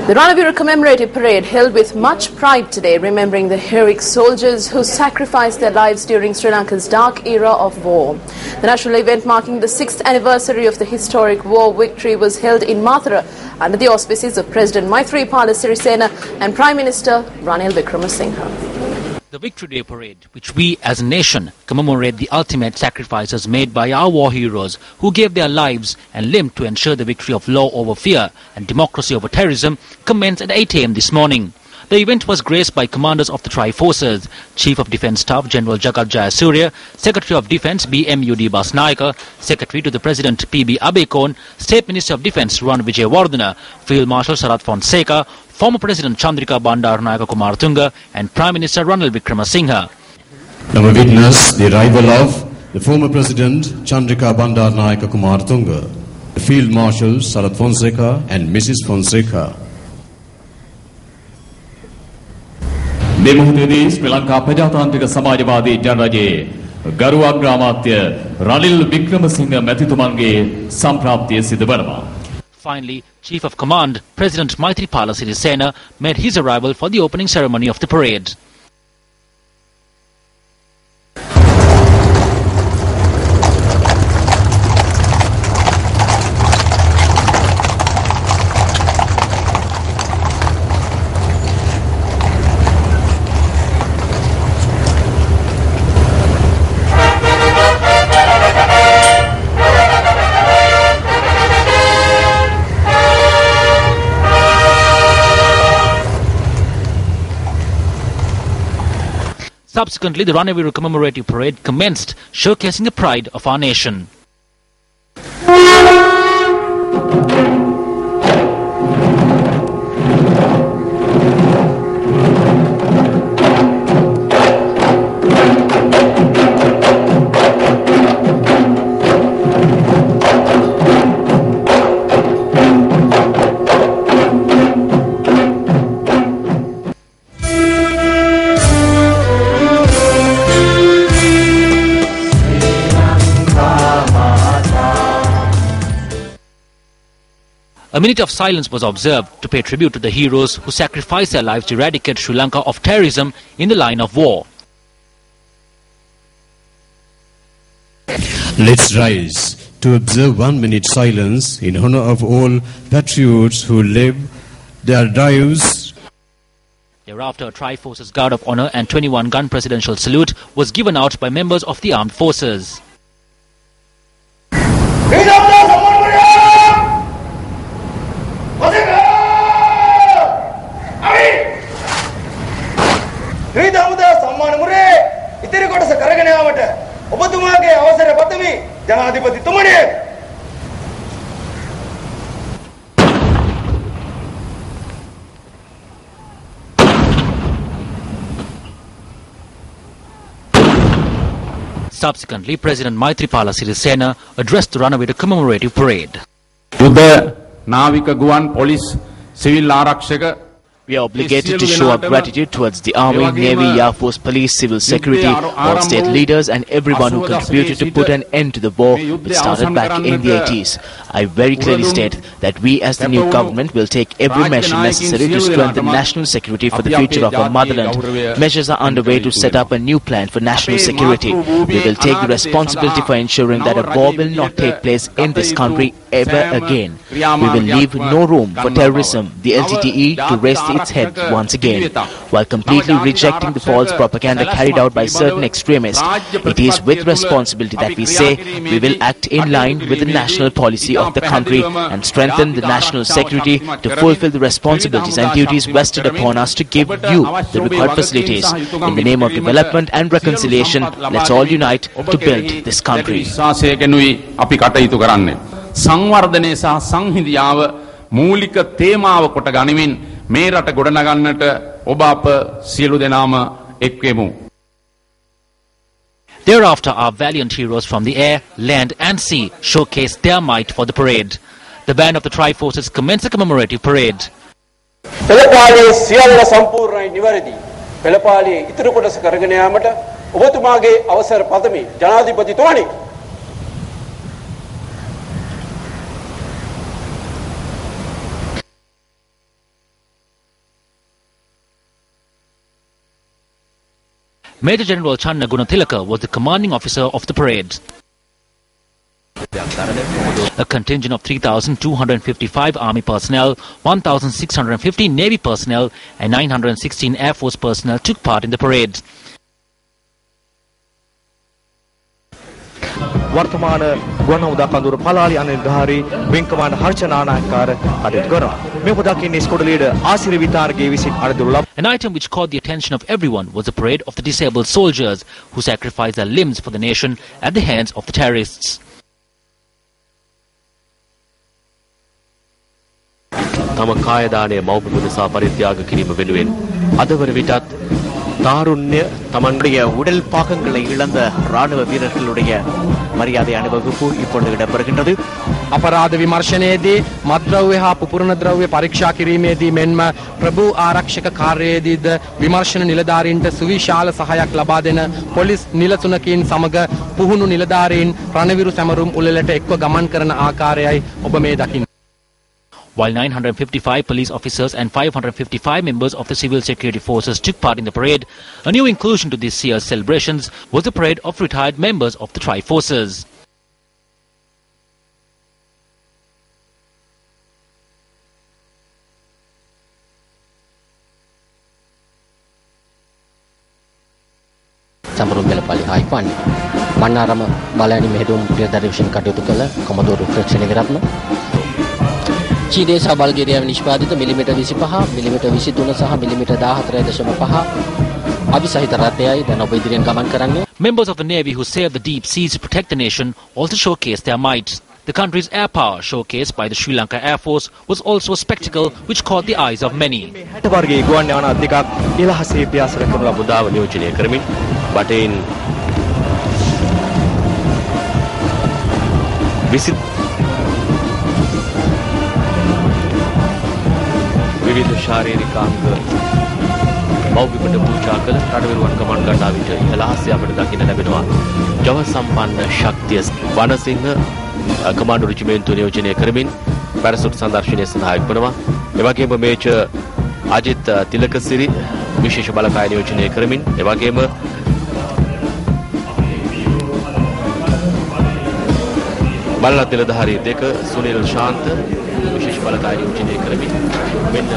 The Ranavira commemorative parade held with much pride today, remembering the heroic soldiers who sacrificed their lives during Sri Lanka's dark era of war. The national event marking the 6th anniversary of the historic war victory was held in Mathura under the auspices of President Maithripala Sirisena and Prime Minister Ranil Wickremesinghe. The Victory Day Parade, which we as a nation commemorate the ultimate sacrifices made by our war heroes who gave their lives and limbs to ensure the victory of law over fear and democracy over terrorism, commenced at 8 a.m. this morning. The event was graced by commanders of the Tri-Forces, Chief of Defence Staff General Jagat Jayasuriya, Secretary of Defence BMUD Basnayaka, Secretary to the President PB Abekon, State Minister of Defence Ran Wijewardena, Field Marshal Sarath Fonseca, former President Chandrika Bandaranaike Kumaratunga and Prime Minister Ranil Wickremesinghe. Now we witness the arrival of the former President Chandrika Bandaranaike Kumaratunga, the Field Marshal Sarath Fonseca and Mrs. Fonseca. මේ මොහොතේදී ශ්‍රී ලංකා ප්‍රජාතාන්ත්‍රික සමාජවාදී ජනරජයේ ගරු අග්‍රාමාත්‍ය රනිල් වික්‍රමසිංහ මැතිතුමන්ගේ සම්ප්‍රාප්තිය සිදු වෙනවා. Finally, Chief of Command President Maithripala Sirisena made his arrival for the opening ceremony of the parade. Subsequently, the Ranavira commemorative parade commenced, showcasing the pride of our nation. A minute of silence was observed to pay tribute to the heroes who sacrificed their lives to eradicate Sri Lanka of terrorism in the line of war. Let's rise to observe 1 minute silence in honor of all patriots who live their lives. Thereafter, a Tri-Forces Guard of Honor and 21-gun presidential salute was given out by members of the armed forces. Subsequently, President Maithripala Sirisena addressed the Ranavira commemorative parade. යුද නාවික ගුවන් police civil ආරක්ෂක We are obligated to show our gratitude towards the Army, Navy, Air Force, Police, Civil Security, all state leaders and everyone who contributed to put an end to the war which started back in the 80s. I very clearly state that we as the new government will take every measure necessary to strengthen national security for the future of our motherland. Measures are underway to set up a new plan for national security. We will take the responsibility for ensuring that a war will not take place in this country ever again. We will leave no room for terrorism, the LTTE, to raise its head once again. While completely rejecting the false propaganda carried out by certain extremists, it is with responsibility that we say we will act in line with the national policy of the country and strengthen the national security to fulfill the responsibilities and duties vested upon us to give you the required facilities. In the name of development and reconciliation, let's all unite to build this country. සංවර්ධනය සහ සංහිඳියාව මූලික තේමාව කොට ගනිමින් මේ රට ගොඩනගන්නට ඔබ අප සියලු දෙනාම එක් වෙමු. Thereafter, our valiant heroes from the air, land and sea showcased their might for the parade. The band of the Tri-Forces commenced the commemorative parade. පෙළපාලියේ සියල්ල සම්පූර්ණයි නිවැරදි. පෙළපාලියේ ඉතුරු කොටස කරගෙන යාමට ඔබතුමාගේ අවසර පතමි ජනාධිපතිතුමනි. Major General Channa Gunathilaka was the commanding officer of the parade. A contingent of 3,255 Army personnel, 1,650 Navy personnel and 916 Air Force personnel took part in the parade. වර්තමාන ගුවන් හමුදා කඳවුර පලාලි අනිලධාරී විං කමාන්ඩර් හර්ෂණ ආනායකකාර කටයුතු කරනවා. මේ පොදකින් ස්කෝඩ් ලීඩර් ආසිරි විතාරගේ විසින් අරදුරු ලබ. An item which caught the attention of everyone was the parade of the disabled soldiers who sacrificed their limbs for the nation at the hands of the terrorists. තම කාය දාණය මව්බිම නිසා පරිත්‍යාග කිරීම වෙනුවෙන් අදවන විටත් தாருண்ய தமனுடைய உடல் பாகங்களை இழந்த ராணுவ வீரர்களுடைய மரியாதை அணிவகுப்பு இப்பொழுது இடம்பெறுகின்றது. අපරාධ විමර්ශනයේදී මත්ද්‍රව්‍ය හා පුපුරණ ද්‍රව්‍ය පරීක්ෂා කිරීමේදී මෙන්ම ප්‍රභූ ආරක්ෂක කාර්යයේදීද විමර්ශන නිලධාරීන්ට සුවිශාල සහායක් ලබා දෙන පොලිස් නිලතුණකින් සමග පුහුණු නිලධාරීන් රණවිරු සැමරුම් උළෙලට එක්ව ගමන් කරන ආකාරයයි ඔබ මේ දකින්නේ. While 955 police officers and 555 members of the civil security forces took part in the parade, a new inclusion to this year's celebrations was the parade of retired members of the tri-forces. සමරුම් පෙළපාලි හායිපාන්නේ Mannar බලයනි මෙහෙදුම් Priyadarshana කටයුතු කළ කොමඩෝරු ක්‍රක්ෂණිකරත්න චීනයේ සහ බල්ගේරියාවේ නිෂ්පාදිත millimetre 25 millimetre 23 සහ millimetre 14.5 අවිසහිත රථයයි දැන් ඔබ ඉදිරියෙන් ගමන් කරන්නේ. Members of the Navy who sailed the deep seas to protect the nation also showcased their might. The country's air power, showcased by the Sri Lanka Air Force, was also a spectacle which caught the eyes of many. 60 වර්ගයේ ගුවන් යාන දෙකක් ඉලහසේ පියාසර කරන ලබුදාව නියෝජනය කරමින් බටහින් විවිධ ශාරීරික අංග මව්බිමට පූජා කළ රණවිරුවන් ගමන් ගන්නා විට ඉහළහස්ය අපට දකින්න ලැබෙනවා. ජව සම්පන්න ශක්තිය වනසිංහ කමාන්ඩෝ රෙජිමෙන්තුව නියෝජනය කරමින් පැරසුට් සංදර්ශනය සඳහා එක්වනවා. එවැගේම මේජර් අජිත් තිලකසිරි විශේෂ බලකාය නියෝජනය කරමින් එවැගේම බලවත් නිලධාරී දෙක සුනිල් ශාන්ත විශේෂ බලකාය නියෝජනය කරමින් මෙන්න